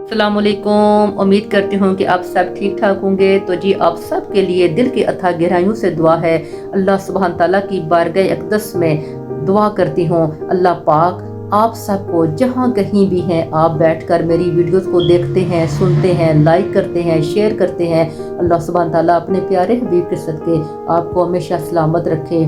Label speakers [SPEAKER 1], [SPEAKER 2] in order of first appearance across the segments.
[SPEAKER 1] अस्सलाम वालेकुम। उम्मीद करती हूँ कि आप सब ठीक ठाक होंगे। तो जी आप सब के लिए दिल की अथाह गहराइयों से दुआ है। अल्लाह सुब्हान ताला की बारगाह अक़दस में दुआ करती हूँ अल्लाह पाक आप सबको जहाँ कहीं भी हैं आप बैठकर मेरी वीडियोस को देखते हैं, सुनते हैं, लाइक करते हैं, शेयर करते हैं। अल्लाह सुब्हान ताला अपने प्यारे हबीब के सदके आपको हमेशा सलामत रखे,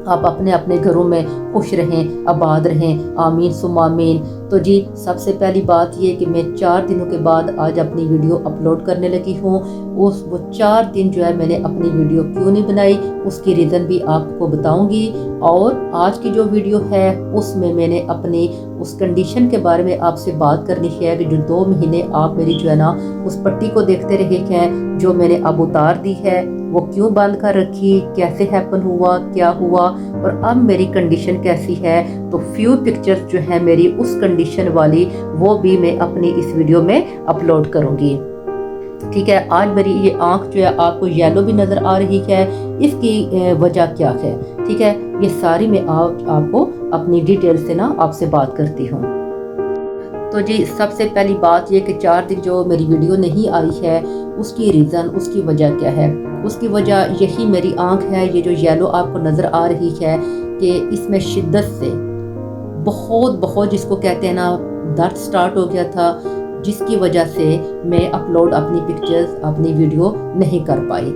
[SPEAKER 1] आप अपने अपने घरों में खुश रहें, आबाद रहें, आमीन सुम्मा आमीन। तो जी सबसे पहली बात ये कि मैं 4 दिनों के बाद आज अपनी वीडियो अपलोड करने लगी हूँ। वो 4 दिन जो है मैंने अपनी वीडियो क्यों नहीं बनाई उसकी रीज़न भी आपको बताऊंगी। और आज की जो वीडियो है उसमें मैंने अपनी उस कंडीशन के बारे में आपसे बात करनी है कि जो 2 महीने आप मेरी जो है ना उस पट्टी को देखते रहे हैं जो मैंने अब उतार दी है, वो क्यों बंद कर रखी, कैसे हैपन हुआ, क्या हुआ और अब मेरी कंडीशन कैसी है। तो फ्यू पिक्चर्स जो है मेरी उस कंडीशन वाली वो भी मैं अपनी इस वीडियो में अपलोड करूंगी। ठीक है, आज मेरी ये आंख जो है आपको येलो भी नज़र आ रही है, इसकी वजह क्या है। ठीक है, ये सारी मैं आपको अपनी डिटेल से ना आपसे बात करती हूँ। तो जी सबसे पहली बात ये कि 4 दिन जो मेरी वीडियो नहीं आई है उसकी रीज़न, उसकी वजह क्या है। उसकी वजह यही मेरी आंख है, ये जो येलो आपको नज़र आ रही है कि इसमें शिद्दत से बहुत जिसको कहते हैं ना दर्द स्टार्ट हो गया था, जिसकी वजह से मैं अपलोड अपनी पिक्चर्स, अपनी वीडियो नहीं कर पाई।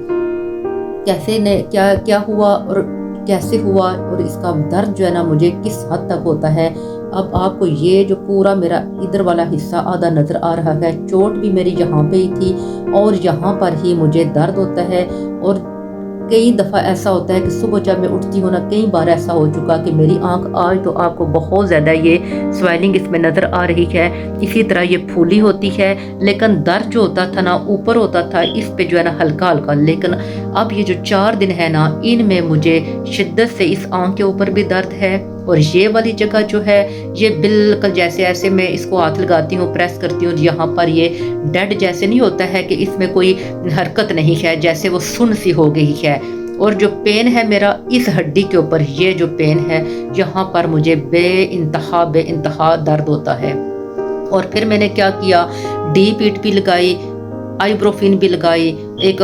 [SPEAKER 1] कैसे ने क्या हुआ और कैसे हुआ और इसका दर्द जो है ना मुझे किस हद तक होता है। अब आपको ये जो पूरा मेरा इधर वाला हिस्सा आधा नज़र आ रहा है, चोट भी मेरी यहाँ पे ही थी और यहाँ पर ही मुझे दर्द होता है। और कई दफ़ा ऐसा होता है कि सुबह जब मैं उठती हूँ ना, कई बार ऐसा हो चुका कि मेरी आंख आज तो आपको बहुत ज़्यादा ये स्वेलिंग इसमें नज़र आ रही है, इसी तरह ये फूली होती है, लेकिन दर्द जो होता था ना ऊपर होता था, इस पे जो है ना हल्का हल्का। लेकिन अब ये जो 4 दिन है ना इनमें मुझे शिद्दत से इस आंख के ऊपर भी दर्द है और ये वाली जगह जो है ये बिल्कुल जैसे ऐसे मैं इसको हाथ लगाती हूँ, प्रेस करती हूँ, यहाँ पर ये डेड जैसे नहीं होता है कि इसमें कोई हरकत नहीं है, जैसे वो सुन्न सी हो गई है। और जो पेन है मेरा इस हड्डी के ऊपर, ये जो पेन है यहाँ पर मुझे बेइंतहा दर्द होता है। और फिर मैंने क्या किया, डीप भी लगाई, आइब्रोफिन भी लगाई, एक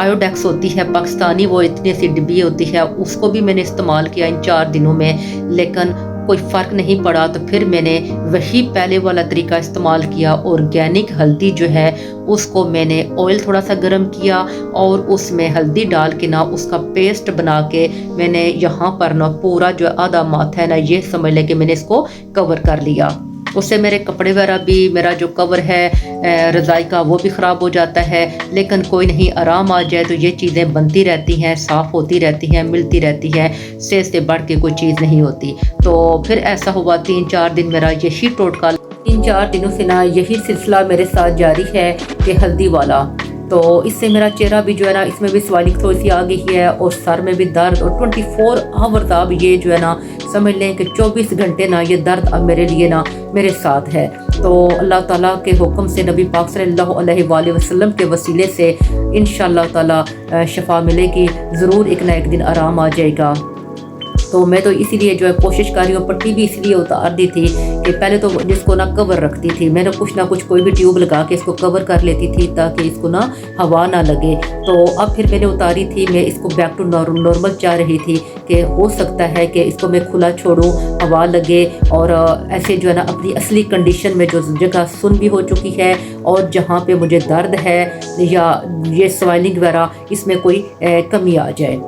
[SPEAKER 1] आयोडेक्स होती है पाकिस्तानी, वो इतनी सी डिब्बी होती है, उसको भी मैंने इस्तेमाल किया इन 4 दिनों में, लेकिन कोई फ़र्क नहीं पड़ा। तो फिर मैंने वही पहले वाला तरीका इस्तेमाल किया, ऑर्गेनिक हल्दी जो है उसको मैंने ऑयल थोड़ा सा गर्म किया और उसमें हल्दी डाल के ना उसका पेस्ट बना के मैंने यहाँ पर ना पूरा जो आधा माथा है ना ये समझ ले कि मैंने इसको कवर कर लिया। उससे मेरे कपड़े वगैरह भी, मेरा जो कवर है रज़ाई का वो भी ख़राब हो जाता है। लेकिन कोई नहीं, आराम आ जाए तो ये चीज़ें बनती रहती हैं, साफ़ होती रहती हैं, मिलती रहती हैं, सेहत से बढ़ के कोई चीज़ नहीं होती। तो फिर ऐसा हुआ 3-4 दिन मेरा यही टोटका, 3-4 दिनों से ना यही सिलसिला मेरे साथ जारी है कि हल्दी वाला। तो इससे मेरा चेहरा भी जो है ना इसमें भी स्वेलिंग थोड़ी सी आ गई है और सर में भी दर्द, और 24 आवर्स अब ये जो है ना समझ लें कि 24 घंटे ना ये दर्द अब मेरे लिए ना मेरे साथ है। तो अल्लाह ताला के हुक्म से, नबी पाक सल्लल्लाहु अलैहि वसल्लम के वसीले से इंशाअल्लाह ताला शफा मिलेगी, ज़रूर एक ना एक दिन आराम आ जाएगा। तो मैं तो इसीलिए जो है कोशिश कर रही हूँ, पट्टी भी इसलिए उतार दी थी कि पहले तो जिसको ना कवर रखती थी, मैंने कुछ ना कुछ कोई भी ट्यूब लगा के इसको कवर कर लेती थी ताकि इसको ना हवा ना लगे। तो अब फिर मैंने उतारी थी, मैं इसको बैक टू नॉर्मल चाह रही थी कि हो सकता है कि इसको मैं खुला छोड़ूं, हवा लगे और ऐसे जो है ना अपनी असली कंडीशन में जो जगह सुन भी हो चुकी है और जहाँ पे मुझे दर्द है या ये स्वेलिंग वगैरह इसमें कोई कमी आ जाए।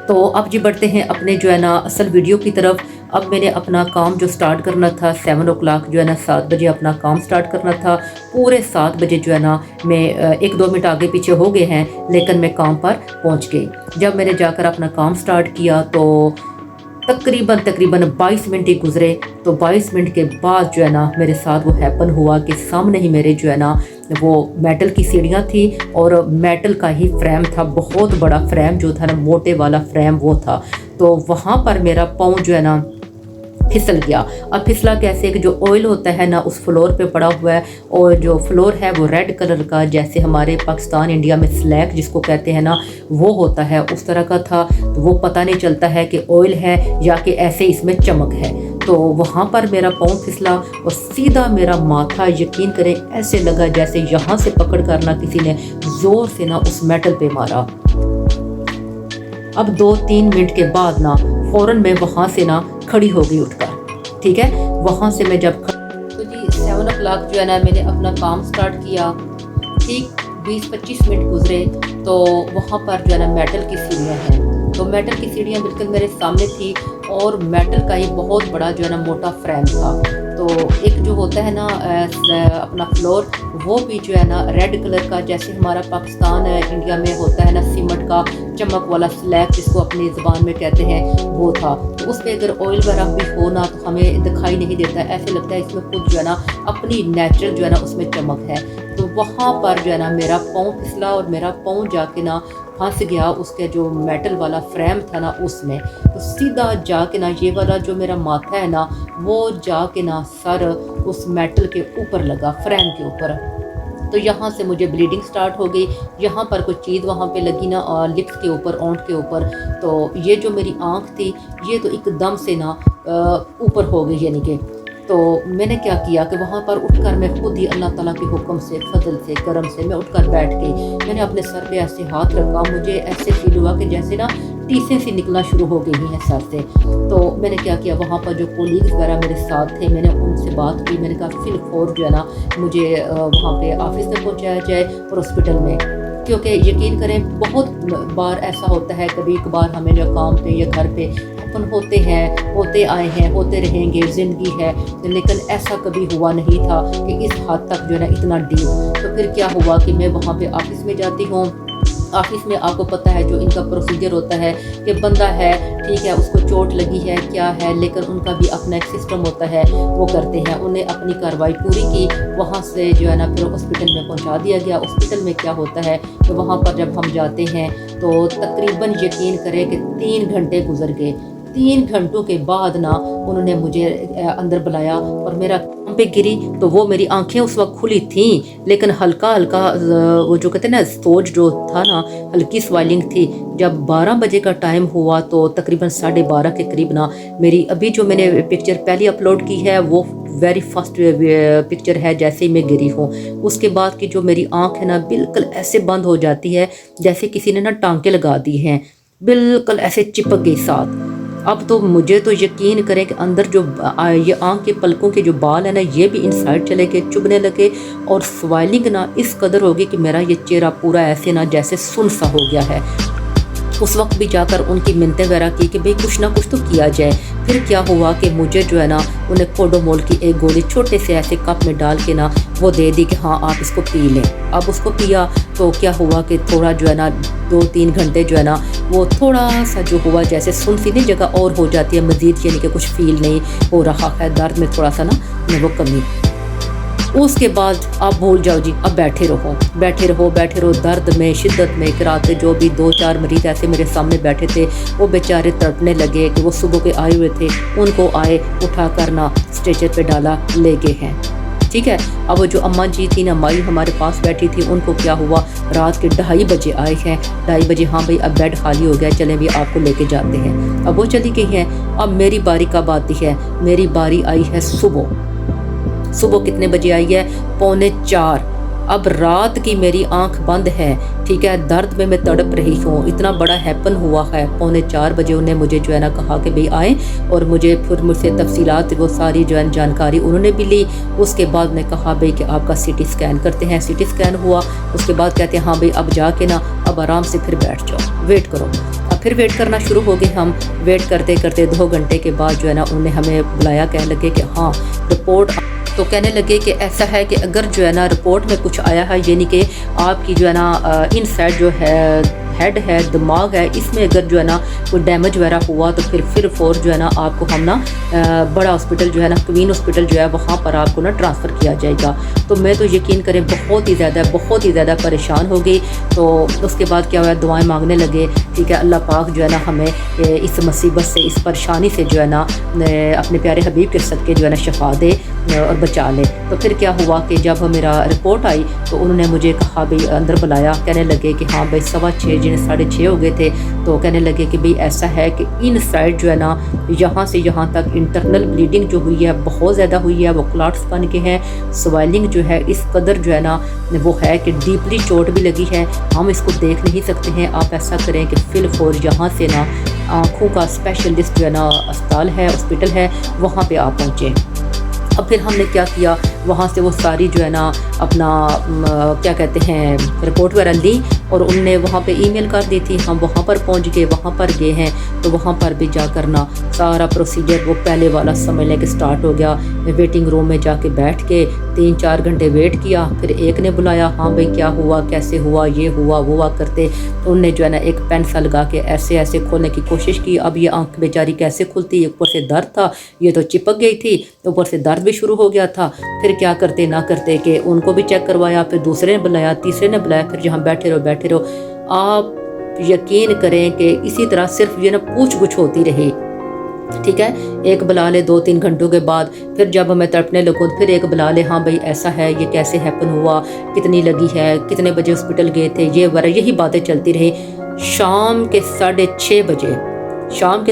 [SPEAKER 1] तो अब जी बढ़ते हैं अपने जो है ना असल वीडियो की तरफ। अब मैंने अपना काम जो स्टार्ट करना था 7 o'clock जो है ना 7 बजे अपना काम स्टार्ट करना था। पूरे 7 बजे जो है ना मैं 1-2 मिनट आगे पीछे हो गए हैं लेकिन मैं काम पर पहुंच गई। जब मैंने जाकर अपना काम स्टार्ट किया तो तकरीबन 22 मिनट ही गुजरे। तो 22 मिनट के बाद जो है ना मेरे साथ वो हैपन हुआ कि सामने ही मेरे जो है ना वो मेटल की सीढ़ियाँ थी और मेटल का ही फ्रेम था, बहुत बड़ा फ्रेम जो था ना, मोटे वाला फ्रेम वो था। तो वहाँ पर मेरा पाँव जो है ना फिसल गया। अब फिसला कैसे कि जो ऑयल होता है ना उस फ्लोर पे पड़ा हुआ है और जो फ्लोर है वो रेड कलर का, जैसे हमारे पाकिस्तान इंडिया में स्लैक जिसको कहते हैं ना वो होता है, उस तरह का था। तो वो पता नहीं चलता है कि ऑयल है या कि ऐसे इसमें चमक है। تو وہاں پر میرا پاؤں پھسلا اور سیدھا میرا ماتھا یقین کریں ایسے لگا جیسے یہاں سے پکڑ کر نا کسی نے زور سے نا اس میٹل پہ مارا۔ اب 2-3 منٹ کے بعد نا فوراً میں وہاں سے نا کھڑی ہو گئی اٹھ کر، ٹھیک ہے۔ وہاں سے میں جب تو جی 7 o'clock جو ہے نا میں نے اپنا کام سٹارٹ کیا، ٹھیک 20-25 منٹ گزرے تو وہاں پر جو ہے نا میٹل کی سیڑھیاں ہیں، تو میٹل کی سیڑھیاں بالکل میرے سامنے تھی اور میٹل کا یہ بہت بڑا جو ہے نا موٹا فریم تھا۔ تو ایک جو ہوتا ہے نا اپنا فلور، وہ بھی جو ہے نا ریڈ کلر کا، جیسے ہمارا پاکستان انڈیا میں ہوتا ہے نا سیمنٹ کا چمک والا سلیب جس کو اپنی زبان میں کہتے ہیں، وہ تھا۔ تو اس پہ اگر آئل وغیرہ بھی ہو نا تو ہمیں دکھائی نہیں دیتا، ایسے لگتا ہے اس میں خود جو ہے نا اپنی نیچرل جو ہے نا اس میں چمک ہے۔ تو وہاں پر جو ہے نا میرا پاؤں پھسلا اور میرا پاؤں جا کے نا پھنس گیا اس کے جو میٹل والا فریم تھا نا اس میں، تو سیدھا جا کے نا یہ والا جو میرا ماتھا ہے نا وہ جا کے نا سر اس میٹل کے اوپر لگا، فریم کے اوپر۔ تو یہاں سے مجھے بلیڈنگ سٹارٹ ہو گئی، یہاں پر کوئی چیز وہاں پہ لگی نا لپس کے اوپر، اونٹ کے اوپر۔ تو یہ جو میری آنکھ تھی یہ تو ایک دم سے نا اوپر ہو گئی، یعنی کہ تو میں نے کیا کیا کہ وہاں پر اٹھ کر میں خود ہی اللہ تعالیٰ کے حکم سے، فضل سے، کرم سے میں اٹھ کر بیٹھ گئی۔ میں نے اپنے سر پہ ایسے ہاتھ رکھا، مجھے ایسے فیل ہوا کہ جیسے نا ٹیسیں سی نکلنا شروع ہو گئی ہیں سر سے۔ تو میں نے کیا کیا، وہاں پر جو کولیگز وغیرہ میرے ساتھ تھے میں نے ان سے بات کی، میں نے کہا فی الفور جو ہے نا مجھے وہاں پہ آفس میں پہنچایا جائے اور ہاسپٹل میں، کیونکہ یقین کریں بہت بار ایسا ہوتا ہے، کبھی کبھار ہمیں جو کام پہ یا گھر پہ ہوتے ہیں، ہوتے آئے ہیں، ہوتے رہیں گے، زندگی ہے، لیکن ایسا کبھی ہوا نہیں تھا کہ اس حد تک جو ہے نا اتنا ڈیپ۔ تو پھر کیا ہوا کہ میں وہاں پہ آفس میں جاتی ہوں، آفس میں آپ کو پتہ ہے جو ان کا پروسیجر ہوتا ہے کہ بندہ ہے ٹھیک ہے، اس کو چوٹ لگی ہے کیا ہے، لیکن ان کا بھی اپنا ایک سسٹم ہوتا ہے، وہ کرتے ہیں، انہیں اپنی کارروائی پوری کی، وہاں سے جو ہے نا پھر ہاسپٹل میں پہنچا دیا گیا۔ ہاسپٹل میں کیا ہوتا ہے کہ وہاں پر جب ہم جاتے ہیں تو تقریباً یقین کریں کہ 3 گھنٹے گزر گئے۔ 3 گھنٹوں کے بعد نا انہوں نے مجھے اندر بلایا اور میرا کام پہ گری، تو وہ میری آنکھیں اس وقت کھلی تھیں لیکن ہلکا ہلکا وہ جو کہتے ہیں نا سوج جو تھا نا، ہلکی سوائلنگ تھی۔ جب 12 بجے کا ٹائم ہوا تو تقریباً 12:30 کے قریب نا میری ابھی جو میں نے پکچر پہلی اپلوڈ کی ہے وہ ویری فرسٹ پکچر ہے جیسے ہی میں گری ہوں۔ اس کے بعد کی جو میری آنکھ ہے نا بالکل ایسے بند ہو جاتی ہے جیسے کسی نے نا ٹانکے لگا دی ہیں، بالکل ایسے چپک گئی ساتھ۔ اب تو مجھے تو یقین کریں کہ اندر جو یہ آنکھ کے پلکوں کے جو بال ہیں نا یہ بھی انسائڈ چلے گئے، چبھنے لگے، اور سوائلنگ نا اس قدر ہوگی کہ میرا یہ چہرہ پورا ایسے نا جیسے سن سا ہو گیا ہے۔ اس وقت بھی جا کر ان کی منتیں وغیرہ کی کہ بھئی کچھ نہ کچھ تو کیا جائے۔ پھر کیا ہوا کہ مجھے جو ہے نا انہیں کوڈومول کی ایک گولی چھوٹے سے ایسے کپ میں ڈال کے نا وہ دے دی کہ ہاں آپ اس کو پی لیں۔ اب اس کو پیا تو کیا ہوا کہ تھوڑا جو ہے نا 2-3 گھنٹے جو ہے نا وہ تھوڑا سا جو ہوا جیسے سن سی نہیں جگہ اور ہو جاتی ہے مزید، یعنی کہ کچھ فیل نہیں ہو رہا ہے، درد میں تھوڑا سا نا وہ کمی۔ اس کے بعد آپ بھول جاؤ جی، اب بیٹھے رہو درد میں، شدت میں کراتے۔ جو بھی 2-4 مریض ایسے میرے سامنے بیٹھے تھے وہ بیچارے تڑپنے لگے کہ وہ صبح کے آئے ہوئے تھے، ان کو آئے اٹھا کرنا اسٹریچر پہ ڈالا لے گئے ہیں، ٹھیک ہے۔ اب وہ جو اماں جی تھی نا مائی ہمارے پاس بیٹھی تھی، ان کو کیا ہوا رات کے 2:30 بجے آئے ہیں، 2:30 بجے ہاں بھائی اب بیڈ خالی ہو گیا، چلیں بھی آپ کو لے کے جاتے ہیں۔ اب وہ چلی گئی ہیں۔ اب میری باری کب آتی ہے؟ میری باری آئی ہے صبح کتنے بجے آئی ہے؟ 3:45۔ اب رات کی میری آنکھ بند ہے، ٹھیک ہے، درد میں تڑپ رہی ہوں، اتنا بڑا ہیپن ہوا ہے۔ 3:45 بجے انہیں مجھے جو ہے نا کہا کہ بھئی آئیں، اور مجھے پھر مجھ سے تفصیلات وہ ساری جو ہے جانکاری انہوں نے بھی لی۔ اس کے بعد نے کہا بھئی کہ آپ کا CT اسکین کرتے ہیں، CT اسکین ہوا۔ اس کے بعد کہتے ہیں ہاں بھئی اب جا کے نا اب آرام سے پھر بیٹھ جاؤ، ویٹ کرو۔ اب پھر ویٹ کرنا شروع ہو گئے ہم، ویٹ کرتے 2 گھنٹے کے بعد جو ہے نا انہوں نے ہمیں بلایا، کہنے لگے کہ ہاں رپورٹ، تو کہنے لگے کہ ایسا ہے کہ اگر جو ہے نا رپورٹ میں کچھ آیا ہے، یعنی کہ آپ کی جو ہے نا انسائڈ جو ہے ہیڈ ہے، دماغ ہے، اس میں اگر جو ہے نا کوئی ڈیمیج وغیرہ ہوا تو پھر فور جو ہے نا آپ کو ہم نا بڑا ہاسپٹل جو ہے نا کوین ہاسپٹل جو ہے وہاں پر آپ کو نا ٹرانسفر کیا جائے گا۔ تو میں تو یقین کریں بہت ہی زیادہ پریشان ہو گئی۔ تو اس کے بعد کیا ہوا، دعائیں مانگنے لگے، ٹھیک ہے، اللہ پاک جو ہے نا ہمیں اس مصیبت سے، اس پریشانی سے جو ہے نا اپنے پیارے حبیب کے صدقے جو ہے نا شفا دے۔ और बचा ले। तो फिर क्या हुआ कि जब मेरा रिपोर्ट आई तो उन्होंने मुझे कहा भाई अंदर बुलाया, कहने लगे कि हाँ भाई 6:15 जिन्हें 6:30 हो गए थे, तो कहने लगे कि भाई ऐसा है कि इन साइड जो है ना यहाँ से यहाँ तक इंटरनल ब्लीडिंग जो हुई है बहुत ज़्यादा हुई है, वो क्लॉट्स बन के हैं, स्वेलिंग जो है इस कदर जो है ना वो है कि डीपली चोट भी लगी है, हम इसको देख नहीं सकते हैं। आप ऐसा करें कि फिलफोर यहाँ से ना आँखों का स्पेशलिस्ट जो है ना अस्पताल है, हॉस्पिटल है, वहाँ पे आप पहुँचे। अब फिर हमने क्या किया, वहाँ से वो सारी जो है ना अपना क्या कहते हैं रिपोर्ट वगैरह ली और उनने वहाँ पे ईमेल कर दी थी। हम वहाँ पर पहुँच गए, वहाँ पर गए हैं तो वहाँ पर भी जा करना सारा प्रोसीजर वो पहले वाला समझ लें कि स्टार्ट हो गया। वेटिंग रूम में जाके बैठ के 3-4 घंटे वेट किया, फिर एक ने बुलाया, हाँ भाई क्या हुआ, कैसे हुआ, ये हुआ वो हुआ करते, तो उनने जो है ना एक पेन सा लगा के ऐसे ऐसे खोलने की कोशिश की। अब ये आँख बेचारी कैसे खुलती, ऊपर से दर्द था, ये तो चिपक गई थी, ऊपर से दर्द भी शुरू हो गया था। फिर क्या करते ना करते कि उनको भी चेक करवाया, फिर दूसरे ने बुलाया, तीसरे ने बुलाया, फिर जहाँ बैठे रहो। आप यकीन करें कि इसी तरह सिर्फ ये ना पूछ गुछ होती रही। ठीक है, एक बुला ले 2-3 घंटों के बाद, फिर जब मैं तड़पने लगूँ फिर एक बुला ले, हाँ भाई ऐसा है, ये कैसे हैपन हुआ, कितनी लगी है, कितने बजे हॉस्पिटल गए थे, ये वगैरह यही बातें चलती रही। शाम के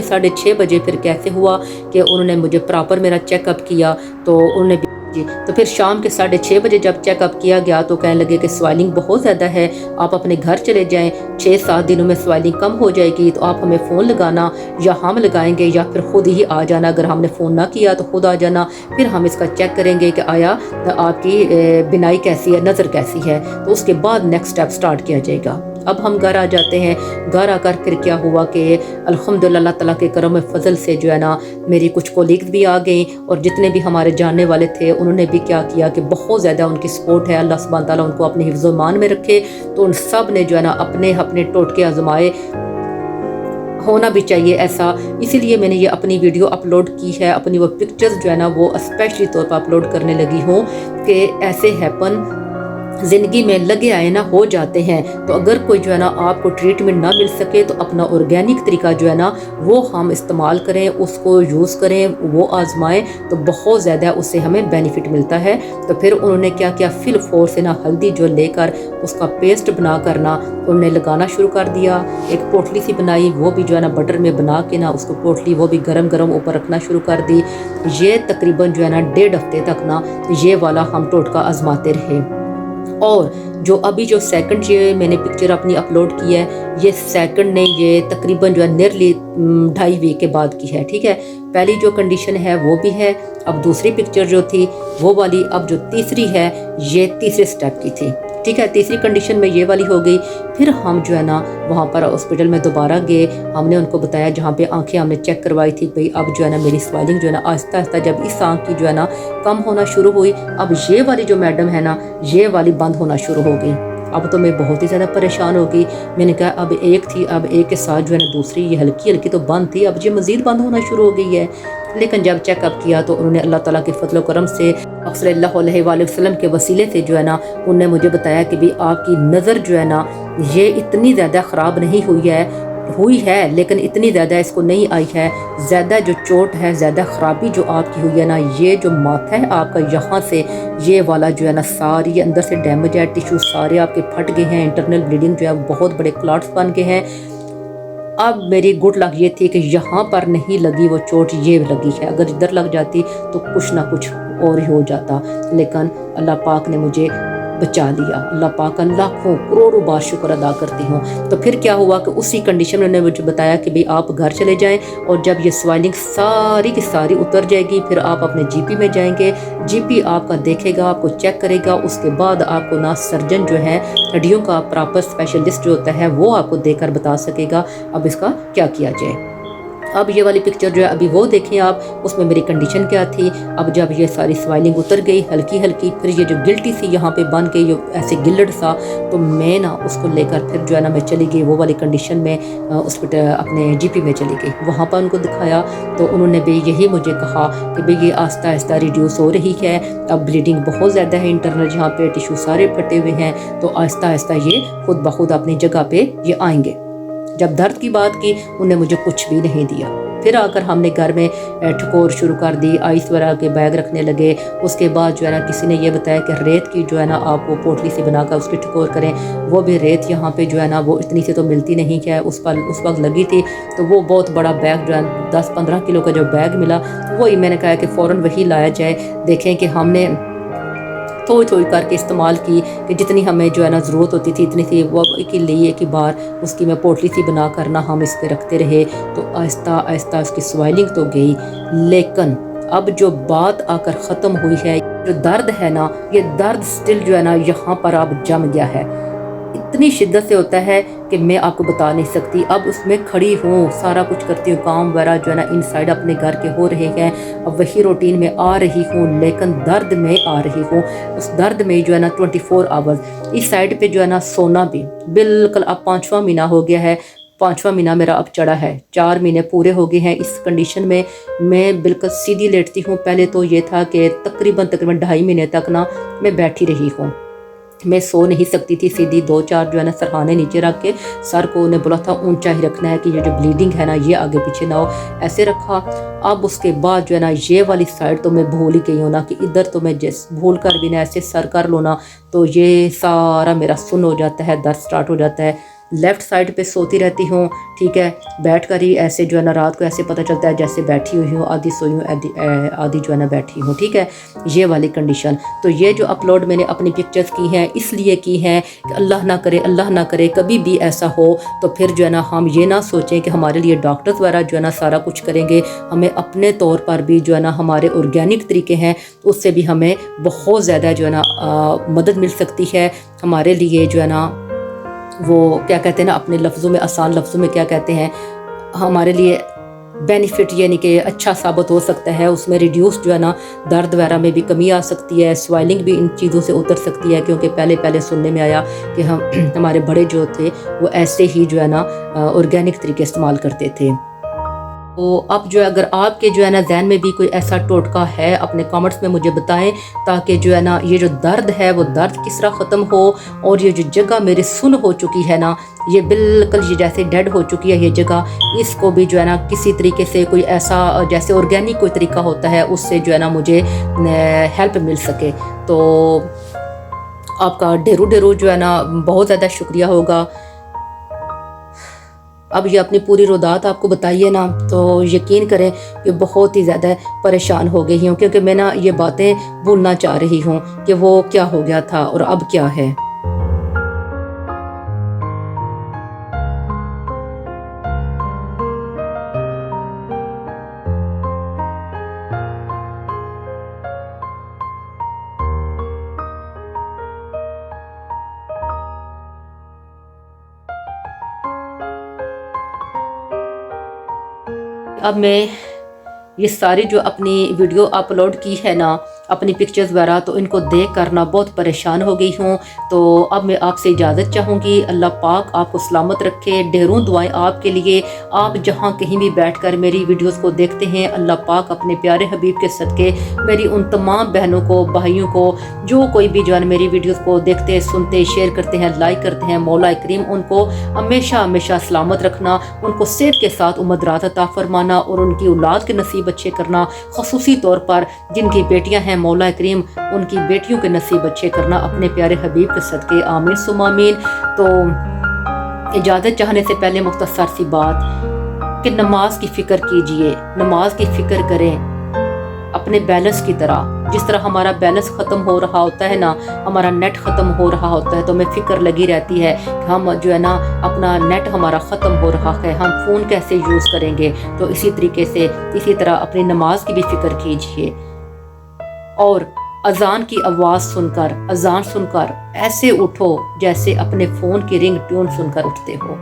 [SPEAKER 1] 6:30 बजे फिर कैसे हुआ कि उन्होंने मुझे प्रॉपर मेरा चेकअप किया, तो उन्होंने तो फिर शाम के 6:30 बजे जब चेकअप किया गया तो कहने लगे कि स्वेलिंग बहुत ज़्यादा है, आप अपने घर चले जाएं, 6-7 दिनों में स्वेलिंग कम हो जाएगी, तो आप हमें फ़ोन लगाना या हम लगाएंगे या फिर ख़ुद ही आ जाना, अगर हमने फ़ोन ना किया तो ख़ुद आ जाना, फिर हम इसका चेक करेंगे कि आया आपकी बिनाई कैसी है, नज़र कैसी है, तो उसके बाद नेक्स्ट स्टेप स्टार्ट किया जाएगा। अब हम घर आ जाते हैं, घर आकर फिर क्या हुआ कि अल्हम्दुलिल्लाह अल्लाह ताला के करम फजल से जो है ना मेरी कुछ कोलीग्स भी आ गई और जितने भी हमारे जानने वाले थे उन्होंने भी क्या किया कि बहुत ज़्यादा उनकी सपोर्ट है, अल्लाह सुब्हान ताला उनको अपने हिफ्ज़ मान में रखे। तो उन सब ने जो है ना अपने अपने टोटके आजमाए, होना भी चाहिए ऐसा, इसीलिए मैंने ये अपनी वीडियो अपलोड की है, अपनी वो पिक्चर्स जो है ना वो स्पेशली तौर पर अपलोड करने लगी हूँ कि ऐसे हैपन ज़िंदगी में लगे आए ना हो जाते हैं। तो अगर कोई जो है ना आपको ट्रीटमेंट ना मिल सके तो अपना ऑर्गेनिक तरीका जो है ना वो हम इस्तेमाल करें, उसको यूज़ करें, वो आजमाएं, तो बहुत ज़्यादा उससे हमें बेनिफिट मिलता है। तो फिर उन्होंने क्या किया, फिलफोर से ना हल्दी जो लेकर उसका पेस्ट बना कर ना उन्होंने लगाना शुरू कर दिया। एक पोटली सी बनाई, वो भी जो है ना बटर में बना के ना उसको पोटली वो भी गरम गरम ऊपर रखना शुरू कर दी। ये तकरीबन जो है ना 1.5 हफ्ते तक ना ये वाला हम टोटका आजमाते रहे। और जो अभी जो सेकंड ये मैंने पिक्चर अपनी अपलोड की है, ये सेकंड ने ये तकरीबन जो है नियरली 2.5 वीक के बाद की है। ठीक है, पहली जो कंडीशन है वो भी है, अब दूसरी पिक्चर जो थी वो वाली, अब जो तीसरी है ये तीसरे स्टेप की थी। ठीक है, तीसरी कंडीशन में ये वाली हो गई। फिर हम जो है ना वहाँ पर हॉस्पिटल में दोबारा गए, हमने उनको बताया जहाँ पे आंखें हमने चेक करवाई थी, भाई अब जो है ना मेरी स्वेलिंग जो है ना आहिस्ता आहिस्ता जब इस आंख की जो है ना कम होना शुरू हुई, अब ये वाली जो मैडम है ना ये वाली बंद होना शुरू हो गई। अब तो मैं बहुत ही ज़्यादा परेशान हो गई। मैंने कहा अब एक थी, अब एक के साथ जो है ना दूसरी, ये हल्की हल्की तो बंद थी, अब ये मज़ीद बंद होना शुरू हो गई है। लेकिन जब चेकअप किया तो उन्होंने अल्लाह ताला के फजल करम से सल्लल्लाहु अलैहि वसल्लम के वसीले से जो है ना उन्होंने मुझे बताया कि भाई आपकी नज़र जो है ना ये इतनी ज़्यादा ख़राब नहीं हुई है लेकिन इतनी ज़्यादा इसको नहीं आई है। ज़्यादा जो चोट है, ज़्यादा ख़राबी जो आपकी हुई है ना, ये जो माथा है आपका यहाँ से ये वाला जो है ना सारी अंदर से डैमेज है, टिश्यू सारे आपके फट गए हैं, इंटरनल ब्लीडिंग जो है बहुत बड़े क्लॉट्स बन गए हैं। अब मेरी गुड लक ये थी कि यहाँ पर नहीं लगी वो चोट, ये लगी है, अगर इधर लग जाती तो कुछ ना कुछ और ही हो जाता, लेकिन अल्लाह पाक ने मुझे बचा लिया। अल्लाह पाक का लाखों करोड़ों बार शुक्र अदा करती हूँ। तो फिर क्या हुआ कि उसी कंडीशन में उन्होंने मुझे बताया कि भाई आप घर चले जाएं और जब ये स्वेलिंग सारी की सारी उतर जाएगी फिर आप अपने जीपी में जाएंगे, जीपी आपका देखेगा, आपको चेक करेगा, उसके बाद आपको ना सर्जन जो है हड्डियों का प्रॉपर स्पेशलिस्ट जो होता है वो आपको देकर बता सकेगा अब इसका क्या किया जाए। अब ये वाली पिक्चर जो है अभी वो देखें आप, उसमें मेरी कंडीशन क्या थी। अब जब ये सारी स्वेलिंग उतर गई हल्की हल्की, फिर ये जो गिल्टी सी यहाँ पे बन गई ये ऐसे गिल्लड़ सा, तो मैं ना उसको लेकर फिर जो है ना मैं चली गई वो वाली कंडीशन में हॉस्पिटल अपने जीपी में चली गई। वहाँ पर उनको दिखाया तो उन्होंने भी यही मुझे कहा कि भाई ये आहिस्ता आहिस्ता रिड्यूस हो रही है, अब ब्लीडिंग बहुत ज़्यादा है, इंटरनल यहाँ पे टिश्यू सारे फटे हुए हैं, तो आहिस्ता आहिस्ता ये खुद ब खुद अपनी जगह पे ये आएंगे। जब दर्द की बात की उन्होंने मुझे कुछ भी नहीं दिया। پھر آ کر ہم نے گھر میں ٹھکور شروع کر دی، آئس وغیرہ کے بیگ رکھنے لگے۔ اس کے بعد جو ہے نا کسی نے یہ بتایا کہ ریت کی جو ہے نا آپ وہ پوٹلی سے بنا کر اس کی ٹھکور کریں، وہ بھی ریت یہاں پہ جو ہے نا وہ اتنی سے تو ملتی نہیں ہے، اس وقت لگی تھی، تو وہ بہت بڑا بیگ جو ہے 10-15 کلو کا جو بیگ ملا، وہی میں نے کہا کہ فوراً وہی لایا جائے۔ دیکھیں کہ ہم نے تھوڑی تھوڑی کر کے استعمال کی کہ جتنی ہمیں جو ہے نا ضرورت ہوتی تھی اتنی سی وہ ایک ہی بار اس کی میں پوٹلی سی بنا کرنا ہم اس پہ رکھتے رہے، تو آہستہ آہستہ اس کی سوائلنگ تو گئی، لیکن اب جو بات آ کر ختم ہوئی ہے، جو درد ہے نا، یہ درد سٹل جو ہے نا یہاں پر اب جم گیا ہے، اتنی شدت سے ہوتا ہے کہ میں آپ کو بتا نہیں سکتی۔ اب اس میں کھڑی ہوں، سارا کچھ کرتی ہوں، کام وغیرہ جو ہے نا ان سائڈ اپنے گھر کے ہو رہے ہیں، اب وہی روٹین میں آ رہی ہوں، لیکن درد میں آ رہی ہوں، اس درد میں جو ہے نا 24 آورز اس سائڈ پہ جو ہے نا سونا بھی بالکل اب 5واں مہینہ ہو گیا ہے، 5واں مہینہ میرا اب چڑھا ہے، 4 مہینے پورے ہو گئے ہیں۔ اس کنڈیشن میں میں بالکل سیدھی لیٹتی ہوں، پہلے تو یہ تھا کہ تقریباً 2.5 مہینے تک نا میں بیٹھی رہی ہوں، میں سو نہیں سکتی تھی، سیدھی 2-4 جو ہے نا سرحانے نیچے رکھ کے سر کو انہیں بولا تھا اونچا ہی رکھنا ہے کہ یہ جو بلیڈنگ ہے نا یہ آگے پیچھے نہ ہو، ایسے رکھا۔ اب اس کے بعد جو ہے نا یہ والی سائڈ تو میں بھول ہی گئی ہوں نا، کہ ادھر تو میں بھول کر بھی نہ ایسے سر کر لو نا تو یہ سارا میرا سن ہو جاتا ہے، درد سٹارٹ ہو جاتا ہے۔ لیفٹ سائڈ پہ سوتی رہتی ہوں، ٹھیک ہے، بیٹھ کر ہی ایسے جو ہے نا رات کو ایسے پتہ چلتا ہے جیسے بیٹھی ہوئی ہوں، آدھی سوئی ہوں آدھی جو ہے نا بیٹھی ہوں، ٹھیک ہے، یہ والی کنڈیشن۔ تو یہ جو اپلوڈ میں نے اپنی پکچرز کی ہیں اس لیے کی ہیں کہ اللہ نہ کرے کبھی بھی ایسا ہو تو پھر جو ہے نا ہم یہ نہ سوچیں کہ ہمارے لیے ڈاکٹرز وغیرہ جو ہے نا سارا کچھ کریں گے، ہمیں اپنے طور پر بھی جو ہے نا ہمارے آرگینک طریقے ہیں اس سے بھی ہمیں بہت زیادہ جو ہے نا مدد مل سکتی ہے، ہمارے لیے جو ہے نا وہ کیا کہتے ہیں نا اپنے لفظوں میں، آسان لفظوں میں کیا کہتے ہیں، ہمارے لیے بینیفٹ یعنی کہ اچھا ثابت ہو سکتا ہے، اس میں ریڈیوس جو ہے نا درد وغیرہ میں بھی کمی آ سکتی ہے، سوائلنگ بھی ان چیزوں سے اتر سکتی ہے، کیونکہ پہلے سننے میں آیا کہ ہمارے بڑے جو تھے وہ ایسے ہی جو ہے نا آرگینک طریقے استعمال کرتے تھے۔ تو اب جو ہے اگر آپ کے جو ہے نا ذہن میں بھی کوئی ایسا ٹوٹکا ہے اپنے کامنٹس میں مجھے بتائیں، تاکہ جو ہے نا یہ جو درد ہے وہ درد کس طرح ختم ہو، اور یہ جو جگہ میرے سن ہو چکی ہے نا، یہ بالکل یہ جیسے ڈیڈ ہو چکی ہے یہ جگہ، اس کو بھی جو ہے نا کسی طریقے سے کوئی ایسا جیسے آرگینک کوئی طریقہ ہوتا ہے اس سے جو ہے نا مجھے ہیلپ مل سکے، تو آپ کا ڈھیرو جو ہے نا بہت زیادہ شکریہ ہوگا۔ اب یہ اپنی پوری رودات آپ کو بتائیے نا تو یقین کریں کہ بہت ہی زیادہ پریشان ہو گئی ہوں، کیونکہ میں نا یہ باتیں بھولنا چاہ رہی ہوں کہ وہ کیا ہو گیا تھا اور اب کیا ہے۔ اب میں یہ ساری جو اپنی ویڈیو اپلوڈ کی ہے نا اپنی پکچرز وغیرہ، تو ان کو دیکھ کر نا بہت پریشان ہو گئی ہوں، تو اب میں آپ سے اجازت چاہوں گی۔ اللہ پاک آپ کو سلامت رکھے، ڈھیروں دعائیں آپ کے لیے، آپ جہاں کہیں بھی بیٹھ کر میری ویڈیوز کو دیکھتے ہیں، اللہ پاک اپنے پیارے حبیب کے صدقے میری ان تمام بہنوں کو، بھائیوں کو، جو کوئی بھی جو ہے میری ویڈیوز کو دیکھتے، سنتے، شیئر کرتے ہیں، لائک کرتے ہیں، مولا کریم ان کو ہمیشہ سلامت رکھنا، ان کو صحت کے ساتھ عمر عطا فرمانا، اور ان کی اولاد کے نصیب اچھے کرنا، خصوصی طور پر جن کی بیٹیاں ہیں مولا کریم ان کی بیٹیوں کے نصیب اچھے کرنا، اپنے پیارے حبیب کے صدقے، آمین ثم آمین۔ تو اجازت چاہنے سے پہلے مختصر سی بات کہ نماز کی فکر کیجئے، نماز کی فکر کریں اپنے بیلنس کی طرح، جس طرح ہمارا بیلنس ختم ہو رہا ہوتا ہے نا، ہمارا نیٹ ختم ہو رہا ہوتا ہے تو ہمیں فکر لگی رہتی ہے کہ ہم جو ہے نا اپنا نیٹ ہمارا ختم ہو رہا ہے، ہم فون کیسے یوز کریں گے، تو اسی طریقے سے اسی طرح اپنی نماز کی بھی فکر کیجئے، اور اذان کی آواز اذان سن کر ایسے اٹھو جیسے اپنے فون کی رنگ ٹیون سن کر اٹھتے ہو،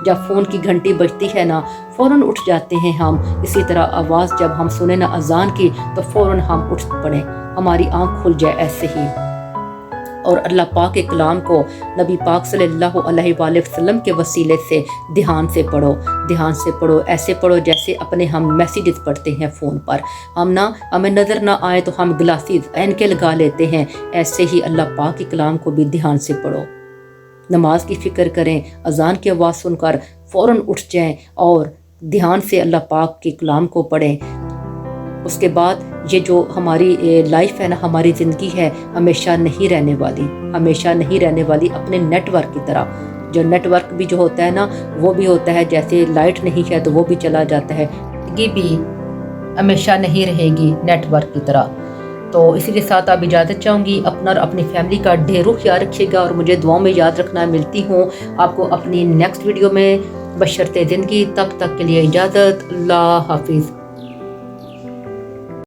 [SPEAKER 1] جب فون کی گھنٹی بجتی ہے نا فوراً اٹھ جاتے ہیں ہم، اسی طرح آواز جب ہم سنیں نا اذان کی تو فوراً ہم اٹھ پڑیں، ہماری آنکھ کھل جائے ایسے ہی، اور اللہ پاک کے کلام کو نبی پاک صلی اللہ علیہ وآلہ وسلم کے وسیلے سے دھیان سے پڑھو، ایسے پڑھو جیسے اپنے ہم میسیجز پڑھتے ہیں فون پر، ہمیں نظر نہ آئے تو ہم گلاسز اینکیں لگا لیتے ہیں، ایسے ہی اللہ پاک کے کلام کو بھی دھیان سے پڑھو، نماز کی فکر کریں، اذان کی آواز سن کر فوراً اٹھ جائیں، اور دھیان سے اللہ پاک کے کلام کو پڑھیں۔ اس کے بعد یہ جو ہماری لائف ہے نا، ہماری زندگی ہے، ہمیشہ نہیں رہنے والی، ہمیشہ نہیں رہنے والی۔ اپنے نیٹ ورک کی طرح، جو نیٹ ورک بھی جو ہوتا ہے نا، وہ بھی ہوتا ہے جیسے لائٹ نہیں ہے تو وہ بھی چلا جاتا ہے، زندگی بھی ہمیشہ نہیں رہے گی نیٹ ورک کی طرح۔ تو اسی کے ساتھ آپ اجازت چاہوں گی، اپنا اور اپنی فیملی کا ڈھیروں خیال رکھیے گا اور مجھے دعاؤں میں یاد رکھنا۔ ملتی ہوں آپ کو اپنی نیکسٹ ویڈیو میں بشرط زندگی، تب تک کے لیے اجازت، اللہ حافظ۔